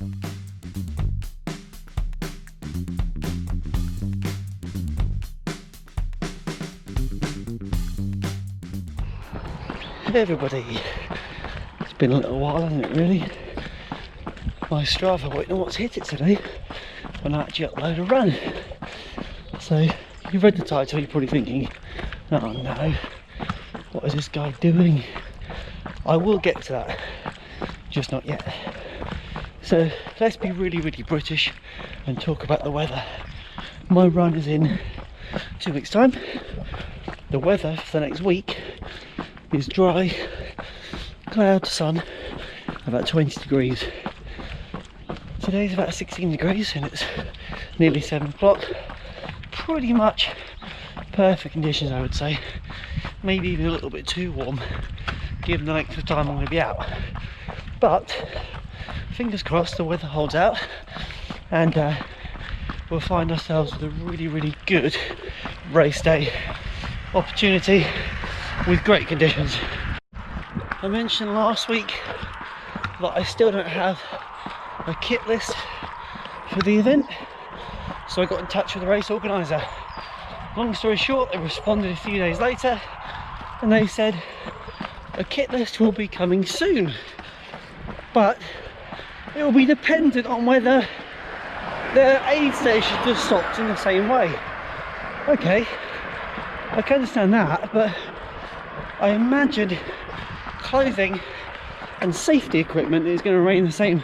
Hey everybody, it's been a little while, hasn't it really? My Strava won't know what's hit it today when I actually upload a run. So, you've read the title, you're probably thinking, oh no, what is this guy doing? I will get to that, just not yet. So, let's be really British and talk about the weather. My run is in 2 weeks' time. The weather for the next week is dry, cloud to sun, about 20 degrees. Today's about 16 degrees and it's nearly 7 o'clock. Pretty much perfect conditions, I would say. Maybe even a little bit too warm, given the length of time I'm going to be out. But fingers crossed the weather holds out and we'll find ourselves with a really good race day opportunity with great conditions. I mentioned last week that I still don't have a kit list for the event, so I got in touch with the race organiser. Long story short, they responded a few days later and they said a kit list will be coming soon, but it will be dependent on whether the aid stations are stocked in the same way. Okay, I can understand that, but I imagine clothing and safety equipment is going to remain the same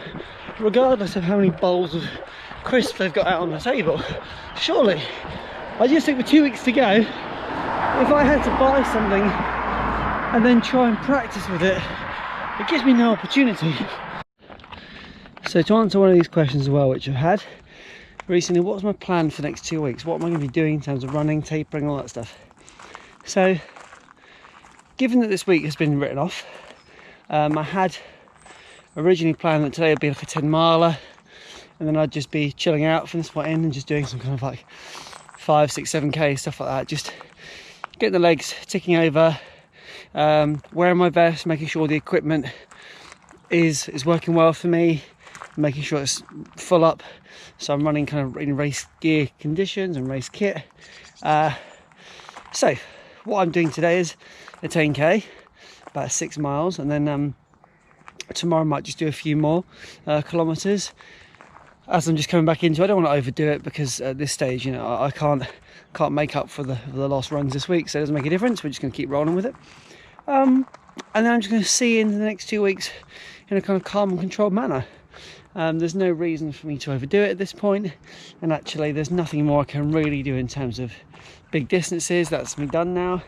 regardless of how many bowls of crisps they've got out on the table. Surely. I just think with 2 weeks to go, if I had to buy something and then try and practice with it, it gives me no opportunity. So to answer one of these questions as well, which I've had recently, what's my plan for the next 2 weeks? What am I going to be doing in terms of running, tapering, all that stuff? So, given that this week has been written off, I had originally planned that today would be like a 10 miler and then I'd just be chilling out from this point in and just doing some kind of like 5, 6, 7k, stuff like that, just getting the legs ticking over, wearing my vest, making sure the equipment is working well for me, making sure it's full up, so I'm running kind of in race gear conditions and race kit. So what I'm doing today is a 10k, about 6 miles, and then tomorrow I might just do a few more kilometers as I'm just coming back into it. I don't want to overdo it because at this stage, you know, I can't make up for the lost runs this week, so it doesn't make a difference. We're just going to keep rolling with it, and then I'm just going to see into the next 2 weeks in a kind of calm and controlled manner. There's no reason for me to overdo it at this point, and actually there's nothing more I can really do in terms of big distances. That's me done now.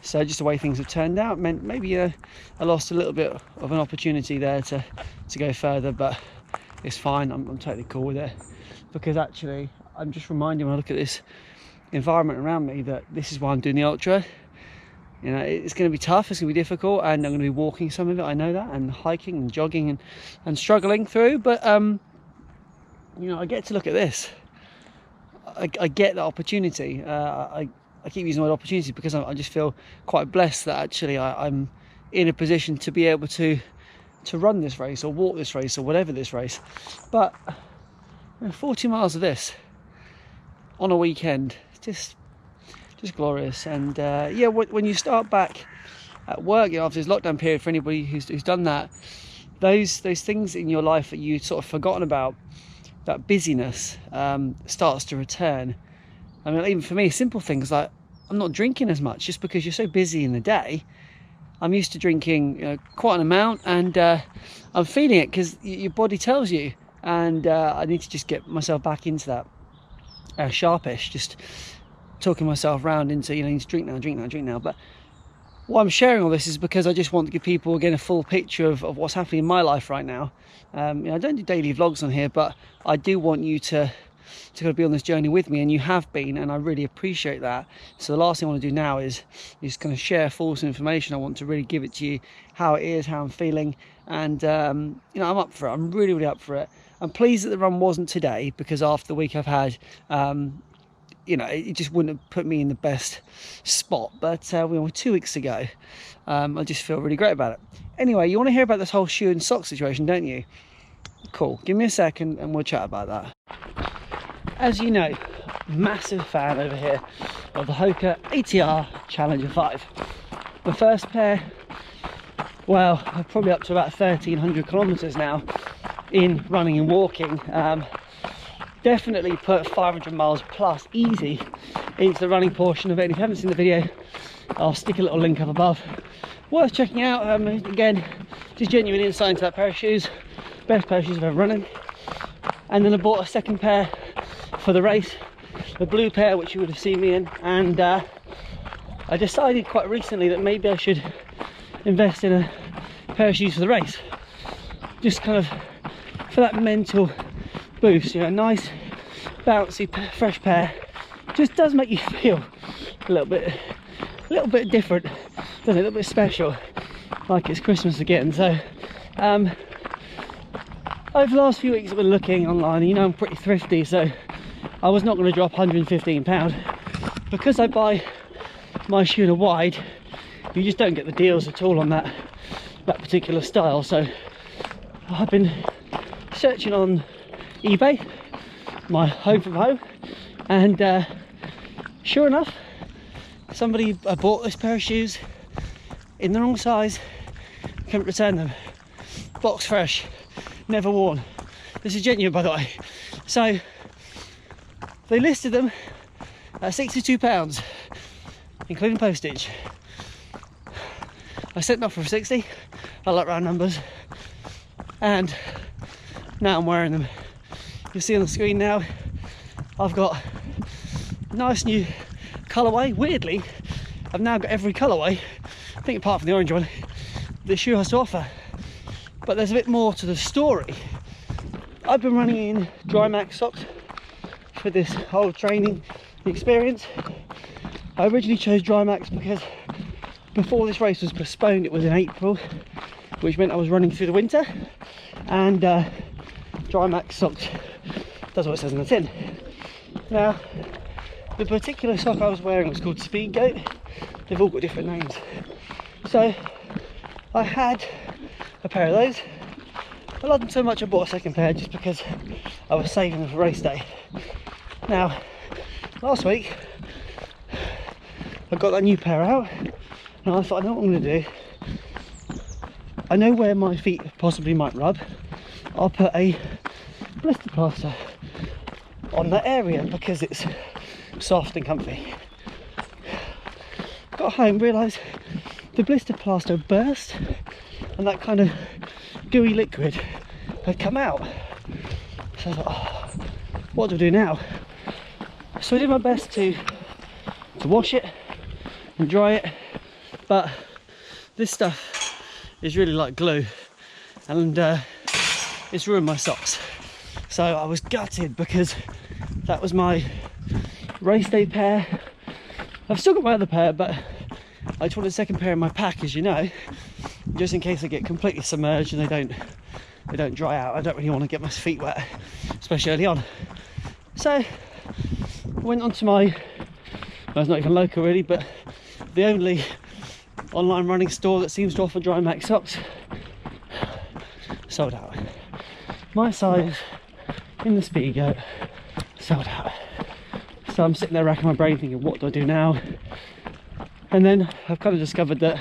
So just the way things have turned out meant maybe I lost a little bit of an opportunity there to go further, but it's fine. I'm totally cool with it, because actually I'm just reminding when I look at this environment around me that this is why I'm doing the ultra. You know, it's going to be tough, it's going to be difficult, and I'm going to be walking some of it, I know that, and hiking and jogging and struggling through, but you know, I get to look at this. I get the opportunity. I keep using the word opportunity because I just feel quite blessed that actually I'm in a position to be able to run this race or walk this race or whatever this race. But you know, 40 miles of this on a weekend, just glorious. And yeah, when you start back at work, you know, after this lockdown period, for anybody who's done that, those things in your life that you sort of forgotten about, that busyness starts to return. I mean, even for me, simple things like I'm not drinking as much, just because you're so busy in the day. I'm used to drinking, you know, quite an amount, and I'm feeling it because your body tells you, and I need to just get myself back into that sharpish, just talking myself round into, you know, I need to drink now. But why I'm sharing all this is because I just want to give people again a full picture of what's happening in my life right now. You know, I don't do daily vlogs on here, but I do want you to kind of be on this journey with me, and you have been, and I really appreciate that. So the last thing I want to do now is kind of share false information. I want to really give it to you how it is, how I'm feeling, and you know, I'm up for it. I'm really up for it. I'm pleased that the run wasn't today, because after the week I've had, you know, it just wouldn't have put me in the best spot. But we were 2 weeks ago. I just feel really great about it. Anyway, you want to hear about this whole shoe and sock situation, don't you? Cool, give me a second and we'll chat about that. As you know, massive fan over here of the Hoka ATR Challenger 5. The first pair, well, I'm probably up to about 1,300 kilometers now in running and walking. Definitely put 500 miles plus easy into the running portion of it. And if you haven't seen the video, I'll stick a little link up above. Worth checking out. Again, just genuine insight into that pair of shoes. Best pair of shoes I've ever run in. And then I bought a second pair for the race, the blue pair, which you would have seen me in. And I decided quite recently that maybe I should invest in a pair of shoes for the race, just kind of for that mental boost. You know, a nice bouncy fresh pair just does make you feel a little bit different, doesn't it? A little bit special, like it's Christmas again. So over the last few weeks I've been looking online, and you know I'm pretty thrifty, so I was not going to drop £115 because I buy my shoe in a wide. You just don't get the deals at all on that particular style. So I've been searching on eBay, my home from home, and sure enough, somebody bought this pair of shoes in the wrong size, couldn't return them, box fresh, never worn. This is genuine, by the way. So they listed them at £62, including postage. I sent them off for 60. I like round numbers, and now I'm wearing them. You'll see on the screen now I've got a nice new colourway. Weirdly, I've now got every colourway, I think apart from the orange one, the shoe has to offer. But there's a bit more to the story. I've been running in Dry Max socks for this whole training experience. I originally chose Dry Max because before this race was postponed, it was in April, which meant I was running through the winter, and Dry Max socks does what it says on the tin. Now, the particular sock I was wearing was called Speed Goat. They've all got different names. So I had a pair of those. I loved them so much I bought a second pair just because I was saving them for race day. Now, last week I got that new pair out, and I thought, I know what I'm going to do. I know where my feet possibly might rub. I'll put a blister plaster on that area because it's soft and comfy. Got home, realised the blister plaster burst, and that kind of gooey liquid had come out. So I thought, oh, what do I do now? So I did my best to wash it and dry it, but this stuff is really like glue, and it's ruined my socks. So I was gutted because that was my race day pair. I've still got my other pair, but I just wanted a second pair in my pack, as you know, just in case they get completely submerged and they don't dry out. I don't really want to get my feet wet, especially early on. So I went onto my, well, it's not even local really, but the only online running store that seems to offer Dry Max socks. Sold out. My size in the Speed Goat, sold out. So I'm sitting there racking my brain thinking, what do I do now? And then I've kind of discovered that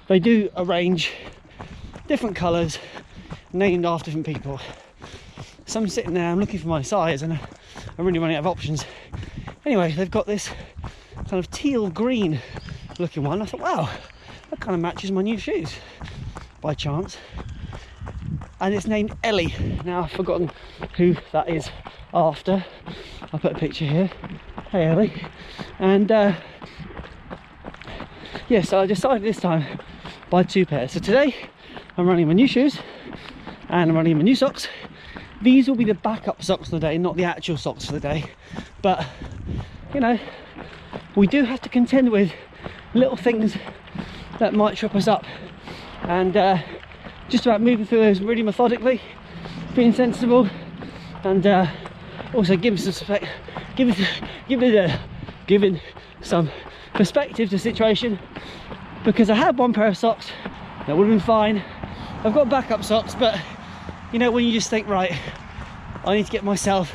they do arrange different colours named after different people. So I'm sitting there, I'm looking for my size, and I'm really running out of options. Anyway, they've got this kind of teal green looking one. I thought, wow, that kind of matches my new shoes by chance. And it's named Ellie. Now I've forgotten who that is after. I'll put a picture here. Hey Ellie. And yeah, so I decided this time buy two pairs. So today I'm running my new shoes and I'm running my new socks. These will be the backup socks for the day, not the actual socks for the day. But you know, we do have to contend with little things that might trip us up, and just about moving through those really methodically, being sensible, and also giving some perspective to the situation, because I had one pair of socks that would have been fine. I've got backup socks, but You know, when you just think, right, I need to get myself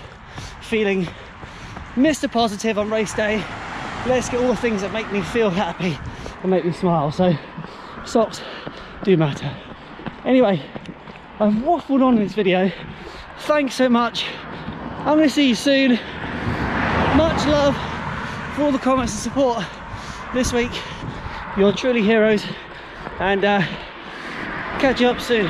feeling Mr. Positive on race day. Let's get all the things that make me feel happy and make me smile. So socks do matter. Anyway, I've waffled on in this video. Thanks so much. I'm going to see you soon. Much love for all the comments and support this week. You're truly heroes, and catch you up soon.